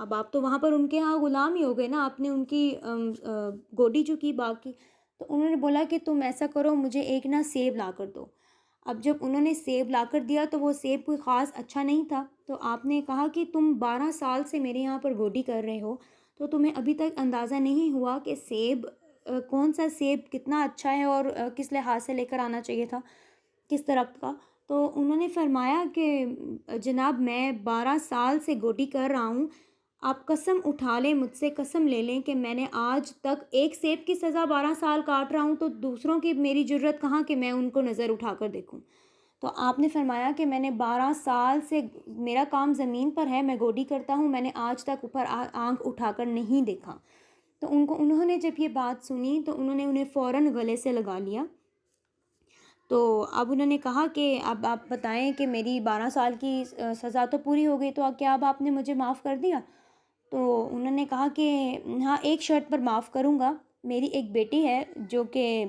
اب آپ تو وہاں پر ان کے ہاں غلام ہی ہو گئے نا، آپ نے ان کی گوڈی چکی باقی۔ تو انہوں نے بولا کہ تم ایسا کرو، مجھے ایک نا سیب لا کر دو۔ اب جب انہوں نے سیب لا کر دیا تو وہ سیب کوئی خاص اچھا نہیں تھا، تو آپ نے کہا کہ تم 12 سال سے میرے یہاں پر گوڈی کر رہے ہو، تو تمہیں ابھی تک اندازہ نہیں ہوا کہ سیب کون سا سیب کتنا اچھا ہے اور کس لحاظ سے لے کر آنا چاہیے تھا، کس درخت کا۔ تو انہوں نے فرمایا کہ جناب میں 12 سال سے گوڈی کر رہا ہوں، آپ قسم اٹھا لیں، مجھ سے قسم لے لیں کہ میں نے آج تک ایک سیب کی سزا 12 سال کاٹ رہا ہوں، تو دوسروں کی میری جرت کہاں کہ میں ان کو نظر اٹھا کر دیکھوں۔ تو آپ نے فرمایا کہ میں نے 12 سال سے، میرا کام زمین پر ہے، میں گوڈی کرتا ہوں، میں نے آج تک اوپر آنکھ اٹھا کر نہیں دیکھا۔ تو انہوں نے جب یہ بات سنی تو انہوں نے انہیں فوراً گلے سے لگا لیا۔ تو اب انہوں نے کہا کہ اب آپ بتائیں کہ میری 12 سال کی سزا تو پوری ہو گئی، تو کیا اب آپ نے مجھے معاف کر دیا؟ تو انہوں نے کہا کہ ہاں، ایک شرط پر معاف کروں گا، میری ایک بیٹی ہے جو کہ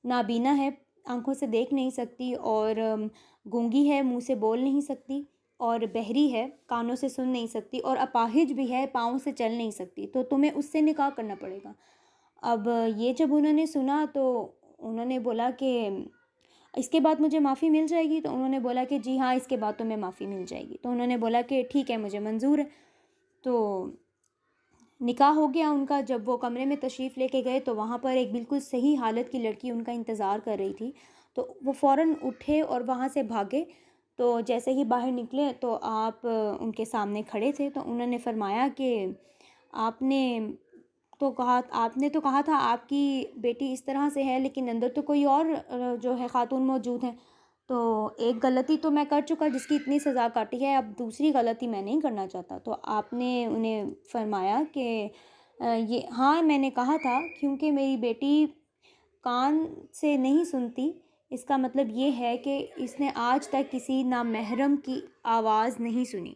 نابینا ہے، آنکھوں سے دیکھ نہیں سکتی، اور گونگی ہے، منہ سے بول نہیں سکتی، اور بہری ہے، کانوں سے سن نہیں سکتی، اور اپاہج بھی ہے، پاؤں سے چل نہیں سکتی، تو تمہیں اس سے نکاح کرنا پڑے گا۔ اب یہ جب انہوں نے سنا تو انہوں نے بولا کہ اس کے بعد مجھے معافی مل جائے گی؟ تو انہوں نے بولا کہ جی ہاں، اس کے بعد تمہیں معافی مل جائے گی۔ تو انہوں نے بولا کہ ٹھیک ہے، مجھے منظور ہے۔ تو نکاح ہو گیا ان کا۔ جب وہ کمرے میں تشریف لے کے گئے تو وہاں پر ایک بالکل صحیح حالت کی لڑکی ان کا انتظار کر رہی تھی، تو وہ فوراً اٹھے اور وہاں سے بھاگے۔ تو جیسے ہی باہر نکلے تو آپ ان کے سامنے کھڑے تھے، تو انہوں نے فرمایا کہ آپ نے آپ نے تو کہا تھا آپ کی بیٹی اس طرح سے ہے، لیکن اندر تو کوئی اور جو ہے خاتون موجود ہے، تو ایک غلطی تو میں کر چکا جس کی اتنی سزا کاٹی ہے، اب دوسری غلطی میں نہیں کرنا چاہتا۔ تو آپ نے انہیں فرمایا کہ یہ ہاں، میں نے کہا تھا، کیونکہ میری بیٹی کان سے نہیں سنتی، اس کا مطلب یہ ہے کہ اس نے آج تک کسی نامحرم کی آواز نہیں سنی،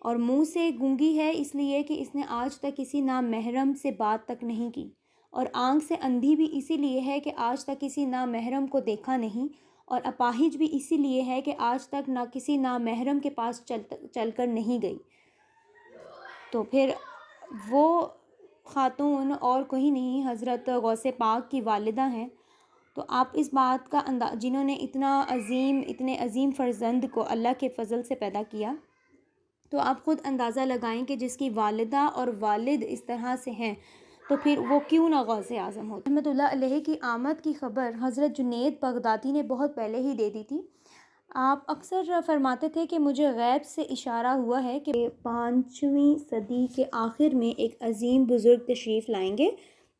اور منہ سے گونگی ہے اس لیے کہ اس نے آج تک کسی نامحرم سے بات تک نہیں کی، اور آنکھ سے اندھی بھی اسی لیے ہے کہ آج تک کسی نامحرم کو دیکھا نہیں، اور اپاہج بھی اسی لیے ہے کہ آج تک نہ کسی نامحرم کے پاس چل کر نہیں گئی۔ تو پھر وہ خاتون اور کوئی نہیں، حضرت غوث پاک کی والدہ ہیں۔ تو آپ اس بات کا جنہوں نے اتنے عظیم فرزند کو اللہ کے فضل سے پیدا کیا، تو آپ خود اندازہ لگائیں کہ جس کی والدہ اور والد اس طرح سے ہیں تو پھر وہ کیوں نہ غوث اعظم ہو۔ رحمۃ اللہ علیہ کی آمد کی خبر حضرت جنید بغدادی نے بہت پہلے ہی دے دی تھی۔ آپ اکثر فرماتے تھے کہ مجھے غیب سے اشارہ ہوا ہے کہ 5ویں صدی کے آخر میں ایک عظیم بزرگ تشریف لائیں گے،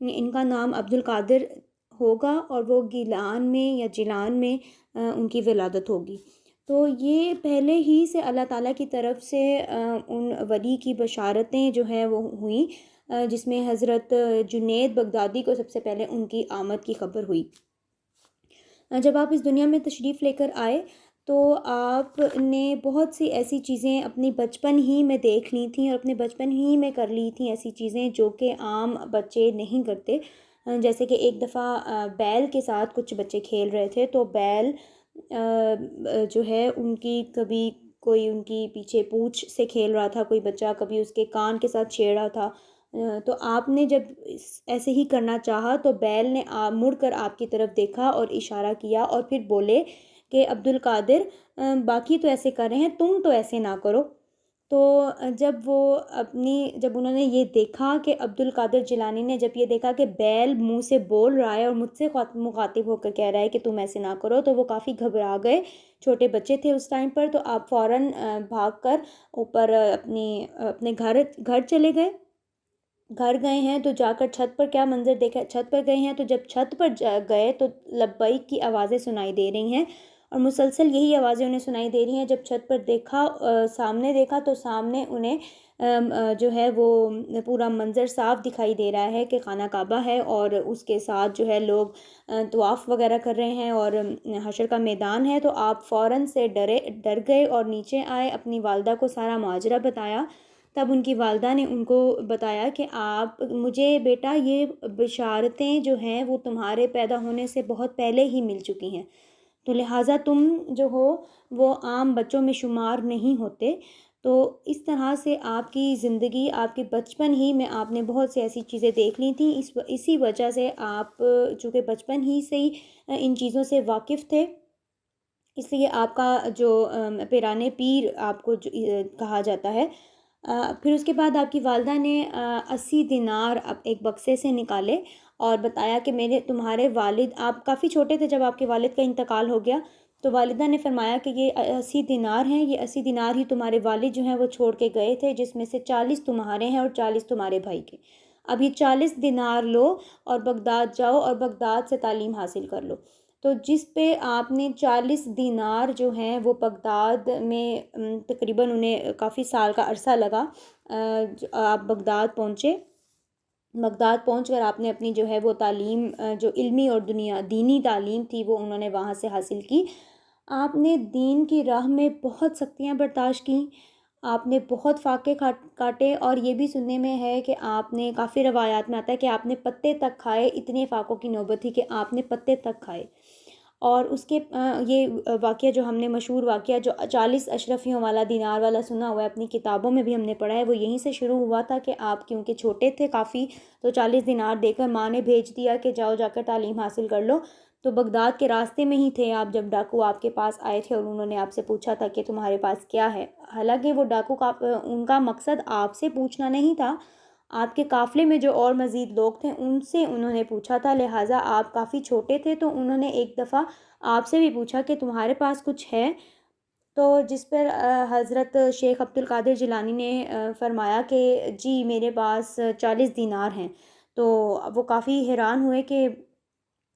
ان کا نام عبد القادر ہوگا، اور وہ گیلان میں یا جیلان میں ان کی ولادت ہوگی۔ تو یہ پہلے ہی سے اللہ تعالیٰ کی طرف سے ان ولی کی بشارتیں جو ہیں وہ ہوئیں، جس میں حضرت جنید بغدادی کو سب سے پہلے ان کی آمد کی خبر ہوئی۔ جب آپ اس دنیا میں تشریف لے کر آئے تو آپ نے بہت سی ایسی چیزیں اپنی بچپن ہی میں دیکھ لی تھیں، اور اپنے بچپن ہی میں کر لی تھیں ایسی چیزیں جو کہ عام بچے نہیں کرتے۔ جیسے کہ ایک دفعہ بیل کے ساتھ کچھ بچے کھیل رہے تھے، تو بیل جو ہے ان کی کبھی کوئی ان کی پیچھے پونچھ سے کھیل رہا تھا، کوئی بچہ کبھی اس کے کان کے ساتھ چھیڑ رہا تھا، تو آپ نے جب ایسے ہی کرنا چاہا تو بیل نے مڑ کر آپ کی طرف دیکھا اور اشارہ کیا، اور پھر بولے کہ عبد القادر باقی تو ایسے کر رہے ہیں، تم تو ایسے نہ کرو۔ تو جب انہوں نے یہ دیکھا کہ عبد القادر جیلانی نے جب یہ دیکھا کہ بیل منہ سے بول رہا ہے اور مجھ سے مخاطب ہو کر کہہ رہا ہے کہ تم ایسے نہ کرو، تو وہ کافی گھبرا گئے، چھوٹے بچے تھے اس ٹائم پر۔ تو آپ فوراً بھاگ کر اوپر اپنے گھر چلے گئے۔ گھر گئے ہیں تو جا کر چھت پر کیا منظر دیکھا، چھت پر گئے ہیں تو جب چھت پر گئے تو لبیک کی آوازیں سنائی دے رہی ہیں، اور مسلسل یہی آوازیں انہیں سنائی دے رہی ہیں۔ جب چھت پر سامنے دیکھا تو سامنے انہیں جو ہے وہ پورا منظر صاف دکھائی دے رہا ہے کہ خانہ کعبہ ہے، اور اس کے ساتھ جو ہے لوگ طواف وغیرہ کر رہے ہیں اور حشر کا میدان ہے۔ تو آپ فوراً سے ڈر گئے اور نیچے آئے، اپنی والدہ کو سارا ماجرا بتایا۔ تب ان کی والدہ نے ان کو بتایا کہ مجھے بیٹا یہ بشارتیں جو ہیں وہ تمہارے پیدا ہونے سے بہت پہلے ہی مل چکی ہیں، تو لہٰذا تم جو ہو وہ عام بچوں میں شمار نہیں ہوتے، تو اس طرح سے آپ کی زندگی، آپ کے بچپن ہی میں آپ نے بہت سی ایسی چیزیں دیکھ لی تھیں، اسی وجہ سے آپ چونکہ بچپن ہی سے ہی ان چیزوں سے واقف تھے، اس لیے آپ کا جو پیرانے پیر آپ کو کہا جاتا ہے۔ پھر اس کے بعد آپ کی والدہ نے 80 دینار ایک بکسے سے نکالے اور بتایا کہ تمہارے والد، آپ کافی چھوٹے تھے جب آپ کے والد کا انتقال ہو گیا، تو والدہ نے فرمایا کہ یہ 80 دینار ہیں، یہ 80 دینار ہی تمہارے والد جو ہیں وہ چھوڑ کے گئے تھے، جس میں سے 40 تمہارے ہیں اور 40 تمہارے بھائی کے۔ اب یہ 40 دینار لو اور بغداد جاؤ اور بغداد سے تعلیم حاصل کر لو۔ تو جس پہ آپ نے 40 دینار جو ہیں وہ بغداد میں تقریباً انہیں کافی سال کا عرصہ لگا، آپ بغداد پہنچے۔ بغداد پہنچ کر آپ نے اپنی جو ہے وہ تعلیم، جو علمی اور دینی تعلیم تھی، وہ انہوں نے وہاں سے حاصل کی۔ آپ نے دین کی راہ میں بہت سختیاں برداشت کیں، آپ نے بہت فاقے کاٹے، اور یہ بھی سننے میں ہے کہ آپ نے، کافی روایات میں آتا ہے کہ آپ نے پتے تک کھائے، اتنے فاقوں کی نوبت تھی کہ آپ نے پتے تک کھائے۔ اور اس کے یہ واقعہ جو ہم نے، مشہور واقعہ جو 40 اشرفیوں والا، دینار والا سنا ہوا ہے، اپنی کتابوں میں بھی ہم نے پڑھا ہے، وہ یہیں سے شروع ہوا تھا کہ آپ کیونکہ چھوٹے تھے کافی، تو 40 دینار دے کر ماں نے بھیج دیا کہ جاؤ جا کر تعلیم حاصل کر لو۔ تو بغداد کے راستے میں ہی تھے آپ جب ڈاکو آپ کے پاس آئے تھے اور انہوں نے آپ سے پوچھا تھا کہ تمہارے پاس کیا ہے۔ حالانکہ وہ ڈاکو ان کا مقصد آپ سے پوچھنا نہیں تھا، آپ کے قافلے میں جو اور مزید لوگ تھے ان سے انہوں نے پوچھا تھا، لہٰذا آپ کافی چھوٹے تھے، تو انہوں نے ایک دفعہ آپ سے بھی پوچھا کہ تمہارے پاس کچھ ہے، تو جس پر حضرت شیخ عبد القادر جیلانی نے فرمایا کہ جی میرے پاس 40 دینار ہیں۔ تو وہ کافی حیران ہوئے کہ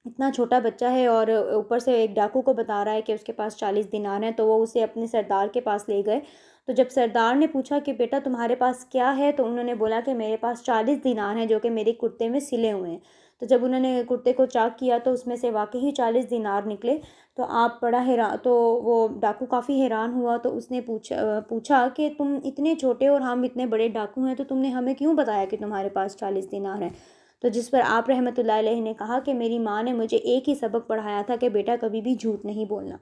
اتنا چھوٹا بچہ ہے اور اوپر سے ایک ڈاکو کو بتا رہا ہے کہ اس کے پاس 40 دینار ہیں، تو وہ اسے اپنے سردار کے پاس لے گئے۔ تو جب سردار نے پوچھا کہ بیٹا تمہارے پاس کیا ہے، تو انہوں نے بولا کہ میرے پاس 40 دینار ہیں جو کہ میرے کرتے میں سلے ہوئے ہیں۔ تو جب انہوں نے کرتے کو چاک کیا تو اس میں سے واقعی 40 دینار نکلے۔ تو آپ بڑا حیران، تو وہ ڈاکو کافی حیران ہوا، تو اس نے پوچھا کہ تم اتنے چھوٹے اور ہم اتنے بڑے ڈاکو ہیں، تو تم نے ہمیں کیوں بتایا کہ تمہارے پاس 40 دینار ہیں؟ تو جس پر آپ رحمۃ اللہ علیہ نے کہا کہ میری ماں نے مجھے ایک ہی سبق پڑھایا تھا کہ بیٹا کبھی بھی جھوٹ نہیں بولنا۔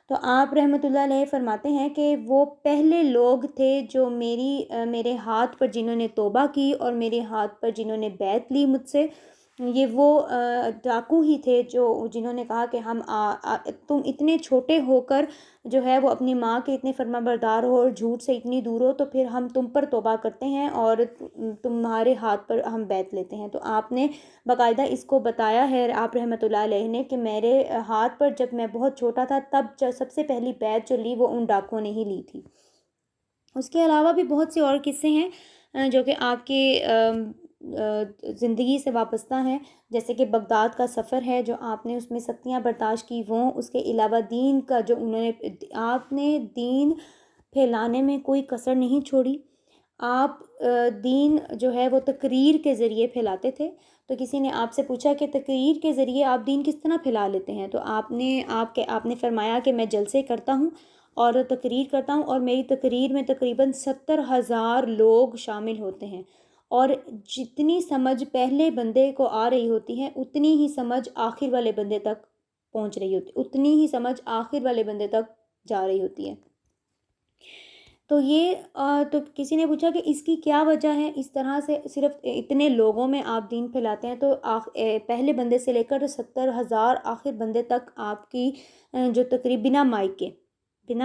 تو آپ رحمۃ اللہ علیہ فرماتے ہیں کہ وہ پہلے لوگ تھے جو میرے ہاتھ پر جنہوں نے توبہ کی اور میرے ہاتھ پر جنہوں نے بیعت لی مجھ سے، یہ وہ ڈاکو ہی تھے جنہوں نے کہا کہ تم اتنے چھوٹے ہو کر جو ہے وہ اپنی ماں کے اتنے فرما بردار ہو اور جھوٹ سے اتنی دور ہو، تو پھر ہم تم پر توبہ کرتے ہیں اور تمہارے ہاتھ پر ہم بیعت لیتے ہیں۔ تو آپ نے باقاعدہ اس کو بتایا ہے، آپ رحمۃ اللہ علیہ نے، کہ میرے ہاتھ پر جب میں بہت چھوٹا تھا تب سب سے پہلی بیعت جو لی وہ ان ڈاکوؤں نے ہی لی تھی۔ اس کے علاوہ بھی بہت سے اور قصے ہیں جو کہ آپ کے زندگی سے وابستہ ہیں، جیسے کہ بغداد کا سفر ہے جو آپ نے اس میں سختیاں برداشت کی، وہ اس کے علاوہ دین کا جو آپ نے دین پھیلانے میں کوئی کسر نہیں چھوڑی۔ آپ دین جو ہے وہ تقریر کے ذریعے پھیلاتے تھے۔ تو کسی نے آپ سے پوچھا کہ تقریر کے ذریعے آپ دین کس طرح پھیلا لیتے ہیں؟ تو آپ نے فرمایا کہ میں جلسے کرتا ہوں اور تقریر کرتا ہوں، اور میری تقریر میں تقریباً 70,000 لوگ شامل ہوتے ہیں، اور جتنی سمجھ پہلے بندے کو آ رہی ہوتی ہے اتنی ہی سمجھ آخر والے بندے تک پہنچ رہی ہوتی، اتنی ہی سمجھ آخر والے بندے تک جا رہی ہوتی ہے۔ تو تو کسی نے پوچھا کہ اس کی کیا وجہ ہے، اس طرح سے صرف اتنے لوگوں میں آپ دین پھیلاتے ہیں؟ تو پہلے بندے سے لے کر 70,000 آخر بندے تک آپ کی جو تقریب بنا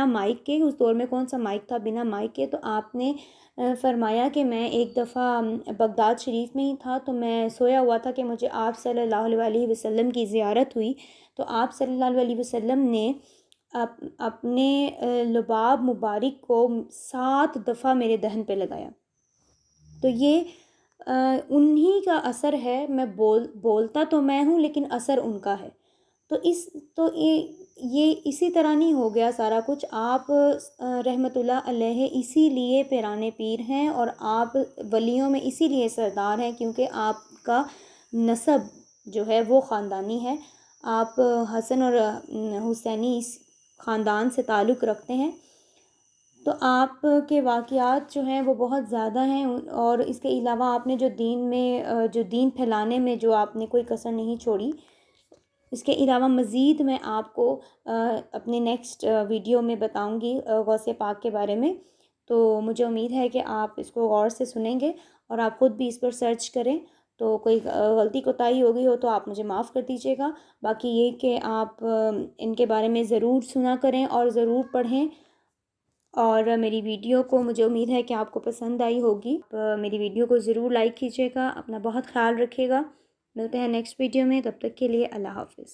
مائک کے اس دور میں کون سا مائک تھا، بنا مائک کے، تو آپ نے فرمایا کہ میں ایک دفعہ بغداد شریف میں ہی تھا، تو میں سویا ہوا تھا کہ مجھے آپ صلی اللہ علیہ وسلم کی زیارت ہوئی، تو آپ صلی اللہ علیہ وسلم نے اپنے لباب مبارک کو 7 دفعہ میرے دہن پہ لگایا۔ تو یہ انہی کا اثر ہے، میں بولتا تو میں ہوں لیکن اثر ان کا ہے۔ تو یہ اسی طرح نہیں ہو گیا سارا کچھ، آپ رحمۃ اللہ علیہ اسی لیے پیرانے پیر ہیں، اور آپ ولیوں میں اسی لیے سردار ہیں کیونکہ آپ کا نسب جو ہے وہ خاندانی ہے، آپ حسن اور حسینی اس خاندان سے تعلق رکھتے ہیں۔ تو آپ کے واقعات جو ہیں وہ بہت زیادہ ہیں، اور اس کے علاوہ آپ نے جو دین پھیلانے میں جو آپ نے کوئی کسر نہیں چھوڑی۔ اس کے علاوہ مزید میں آپ کو اپنے نیکسٹ ویڈیو میں بتاؤں گی غوث پاک کے بارے میں۔ تو مجھے امید ہے کہ آپ اس کو غور سے سنیں گے اور آپ خود بھی اس پر سرچ کریں. تو کوئی غلطی کوتاہی ہو گئی ہو تو آپ مجھے معاف کر دیجیے گا. باقی یہ کہ آپ ان کے بارے میں ضرور سنا کریں اور ضرور پڑھیں. اور میری ویڈیو کو مجھے امید ہے کہ آپ کو پسند آئی ہوگی. میری ویڈیو کو ضرور لائک کیجیے گا. اپنا بہت خیال رکھیے گا. ملتے ہیں نیکسٹ ویڈیو میں. تب تک کے لیے اللہ حافظ.